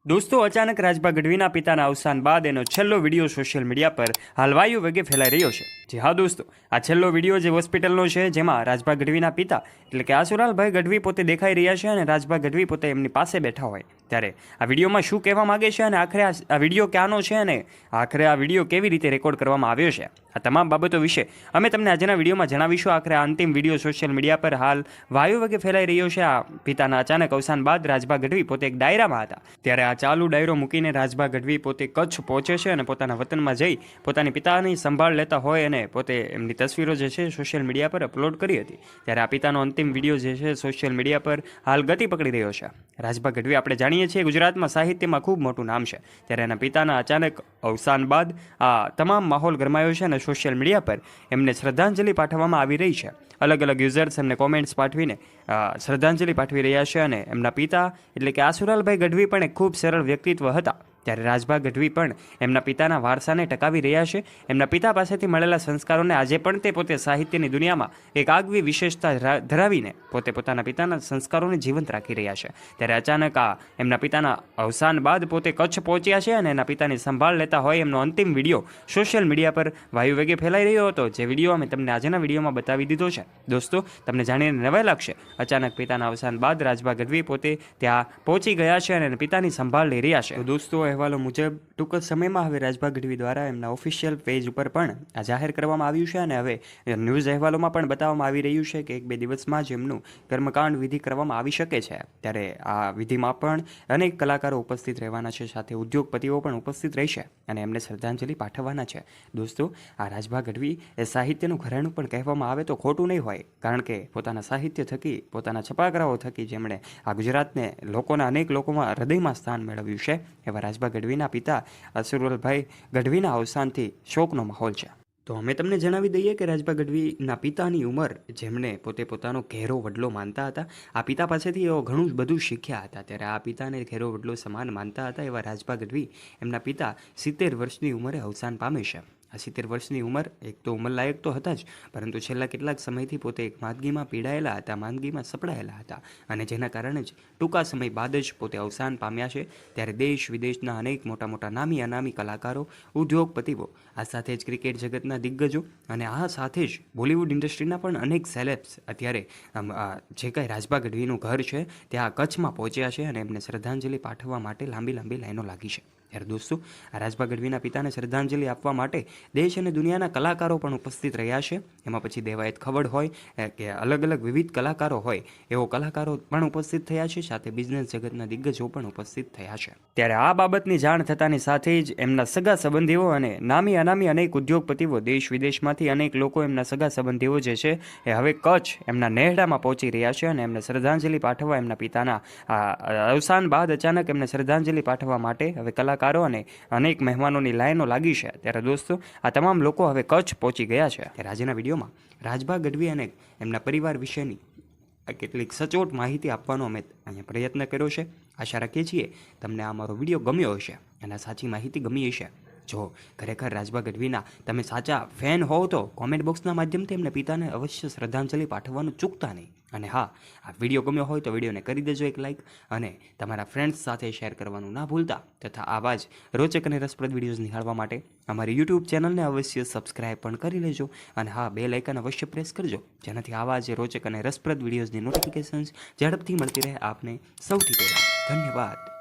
दोस्तों अचानक રાજભા ગઢવીના પિતાના અવસાન બાદ એનો છેલ્લો વિડીયો સોશિયલ મીડિયા પર હાલ વાયુ વેગે ફેલાઈ રહ્યો છે। જી હા દોસ્તો, આ છેલ્લો વિડીયો જે હોસ્પિટલનો છે જેમાં રાજભા ગઢવીના પિતા એટલે કે આસુલાલભાઈ ગઢવી પોતે દેખાઈ રહ્યા છે અને રાજભા ગઢવી પોતે એમની પાસે બેઠા હોય ત્યારે આ વિડીયોમાં શું કહેવા માગે છે અને આખરે આ વિડીયો ક્યાંનો છે અને આખરે આ વિડીયો કેવી રીતે રેકોર્ડ કરવામાં આવ્યો છે, આ તમામ બાબતો વિશે અમે તમને આજના વિડીયોમાં જણાવીશું। આખરે આ અંતિમ વિડીયો સોશિયલ મીડિયા પર હાલ વાયુ વેગે ફેલાઈ રહ્યો છે। આ પિતાના અચાનક અવસાન બાદ રાજભા ગઢવી પોતે એક ડાયરામાં હતા ત્યારે આ ચાલુ ડાયરો મૂકીને રાજભા ગઢવી પોતે કચ્છ પહોંચે છે અને પોતાના વતનમાં જઈ પોતાની પિતાની સંભાળ લેતા હોય અને પોતે એમની તસવીરો જે છે સોશિયલ મીડિયા પર અપલોડ કરી હતી ત્યારે આ પિતાનો અંતિમ વિડીયો જે છે સોશિયલ મીડિયા પર હાલ ગતિ પકડી રહ્યો છે। રાજભા ગઢવી આપણે જાણીએ છીએ ગુજરાતમાં સાહિત્યમાં ખૂબ મોટું નામ છે ત્યારે એના પિતાના અચાનક અવસાન બાદ આ તમામ માહોલ ગરમાયો છે અને સોશિયલ મીડિયા પર એમને શ્રદ્ધાંજલિ પાઠવવામાં આવી રહી છે। અલગ અલગ યુઝર્સ એમને કોમેન્ટ્સ પાઠવીને શ્રદ્ધાંજલિ પાઠવી રહ્યા છે અને એમના પિતા એટલે કે આસુલાલભાઈ ગઢવી પણ એક ખૂબ સરળ વ્યક્તિત્વ હતા ત્યારે રાજભા ગઢવી પણ એમના પિતાના વારસાને ટકાવી રહ્યા છે। એમના પિતા પાસેથી મળેલા સંસ્કારોને આજે પણ તે પોતે સાહિત્યની દુનિયામાં એક આગવી વિશેષતા ધરાવીને પોતે પોતાના પિતાના સંસ્કારોને જીવંત રાખી રહ્યા છે ત્યારે અચાનક આ એમના પિતાના અવસાન બાદ પોતે કચ્છ પહોંચ્યા છે અને એના પિતાની સંભાળ લેતા હોય એમનો અંતિમ વિડીયો સોશિયલ મીડિયા પર વાયુ વેગે ફેલાઈ રહ્યો હતો જે વિડીયો અમે તમને આજના વિડીયોમાં બતાવી દીધો છે। દોસ્તો તમને જાણીને નવાઈ લાગશે, અચાનક પિતાના અવસાન બાદ રાજભા ગઢવી પોતે ત્યાં પહોંચી ગયા છે અને પિતાની સંભાળ લઈ રહ્યા છે। દોસ્તો અહેવાલો મુજબ ટૂંક જ સમયમાં હવે રાજભા ગઢવી દ્વારા એમના ઓફિશિયલ પેજ ઉપર પણ આ જાહેર કરવામાં આવ્યું છે અને હવે ન્યૂઝ અહેવાલોમાં પણ બતાવવામાં આવી રહ્યું છે કે 1-2 દિવસમાં જ એમનું કર્મકાંડ વિધિ કરવામાં આવી શકે છે ત્યારે આ વિધિમાં પણ અનેક કલાકારો ઉપસ્થિત રહેવાના છે, સાથે ઉદ્યોગપતિઓ પણ ઉપસ્થિત રહેશે અને એમને શ્રદ્ધાંજલિ પાઠવવાના છે। દોસ્તો આ રાજભા ગઢવી એ સાહિત્યનું ઘરેણું પણ કહેવામાં આવે તો ખોટું નહીં હોય કારણ કે પોતાના સાહિત્ય થકી પોતાના છપાકરાઓ થકી જેમણે આ ગુજરાતને લોકોના અનેક લોકોમાં હૃદયમાં સ્થાન મેળવ્યું છે એવા રાજભા ગઢવીના પિતા આસુલાલભાઈ ગઢવીના અવસાનથી શોકનો માહોલ છે। તો અમે તમને જણાવી દઈએ કે રાજભા ગઢવીના પિતાની ઉંમર જેમણે પોતે પોતાનો ઘેરો વડલો માનતા હતા, આ પિતા પાસેથી એઓ ઘણું બધું શીખ્યા હતા ત્યારે આ પિતાને ઘેરો વડલો સમાન માનતા હતા એવા રાજભા ગઢવી એમના પિતા 70 વર્ષની ઉંમરે અવસાન પામે છે। આ 70 વર્ષની ઉંમર એક તો ઉંમરલાયક તો હતા જ પરંતુ છેલ્લા કેટલાક સમયથી પોતે એક માંદગીમાં પીડાયેલા હતા, માંદગીમાં સપડાયેલા હતા અને જેના કારણે જ ટૂંકા સમય બાદ જ પોતે અવસાન પામ્યા છે ત્યારે દેશ વિદેશના અનેક મોટા મોટા નામી અનામી કલાકારો, ઉદ્યોગપતિઓ, આ સાથે જ ક્રિકેટ જગતના દિગ્ગજો અને આ સાથે જ બોલિવૂડ ઇન્ડસ્ટ્રીના પણ અનેક સેલેબ્સ અત્યારે જે કાંઈ રાજભા ગઢવીનું ઘર છે ત્યાં કચ્છમાં પહોંચ્યા છે અને એમને શ્રદ્ધાંજલિ પાઠવવા માટે લાંબી લાંબી લાઈનો લાગી છે। ત્યારે દોસ્તો આ રાજભા ગઢવીના પિતાને શ્રદ્ધાંજલિ આપવા માટે દેશ અને દુનિયાના કલાકારો પણ ઉપસ્થિત રહ્યા છે। એમાં પછી દેવાયત ખવડ હોય કે અલગ અલગ વિવિધ કલાકારો હોય એવો કલાકારો પણ ઉપસ્થિત થયા છે, સાથે બિઝનેસ જગતના દિગ્ગજો પણ ઉપસ્થિત થયા છે। ત્યારે આ બાબતની જાણ થતાની સાથે જ એમના સગા સંબંધીઓ અને નામી અનામી અનેક ઉદ્યોગપતિઓ, દેશ વિદેશમાંથી અનેક લોકો એમના સગા સંબંધીઓ જે છે એ હવે કચ્છ એમના નેહડામાં પહોંચી રહ્યા છે અને એમને શ્રદ્ધાંજલિ પાઠવવા એમના પિતાના અવસાન બાદ અચાનક એમને શ્રદ્ધાંજલિ પાઠવવા માટે હવે કલાકારો અને અનેક મહેમાનોની લાઈનો લાગી છે। ત્યારે દોસ્તો આ તમામ લોકો હવે કચ્છ પહોંચી ગયા છે। ત્યારે આજના વિડીયોમાં રાજભા ગઢવી અને એમના પરિવાર વિશેની કેટલીક સચોટ માહિતી આપવાનો અમે અહીંયા પ્રયત્ન કર્યો છે। આશા રાખીએ છીએ તમને આ મારો વિડીયો ગમ્યો હશે અને સાચી માહિતી ગમી હશે। જો ખરેખર રાજભા ગઢવીના તમે સાચા ફેન હોવ તો કોમેન્ટ બોક્સના માધ્યમથી એમને પિતાને અવશ્ય શ્રદ્ધાંજલિ પાઠવવાનું ચૂકતા નહીં અને હા, આ વિડીયો ગમ્યો હોય તો વિડીયોને કરી દેજો એક લાઇક અને તમારા ફ્રેન્ડ્સ સાથે શેર કરવાનું ના ભૂલતા તથા આવા જ રોચક અને રસપ્રદ વિડીયોઝ નિહાળવા માટે અમારી યુટ્યુબ ચેનલને અવશ્ય સબસ્ક્રાઈબ પણ કરી લેજો અને હા, બેલ આઇકન અવશ્ય પ્રેસ કરજો જેનાથી આવા જ રોચક અને રસપ્રદ વિડીયોઝની નોટિફિકેશન્સ ઝડપથી મળતી રહે આપને સૌથી પહેલાં। ધન્યવાદ।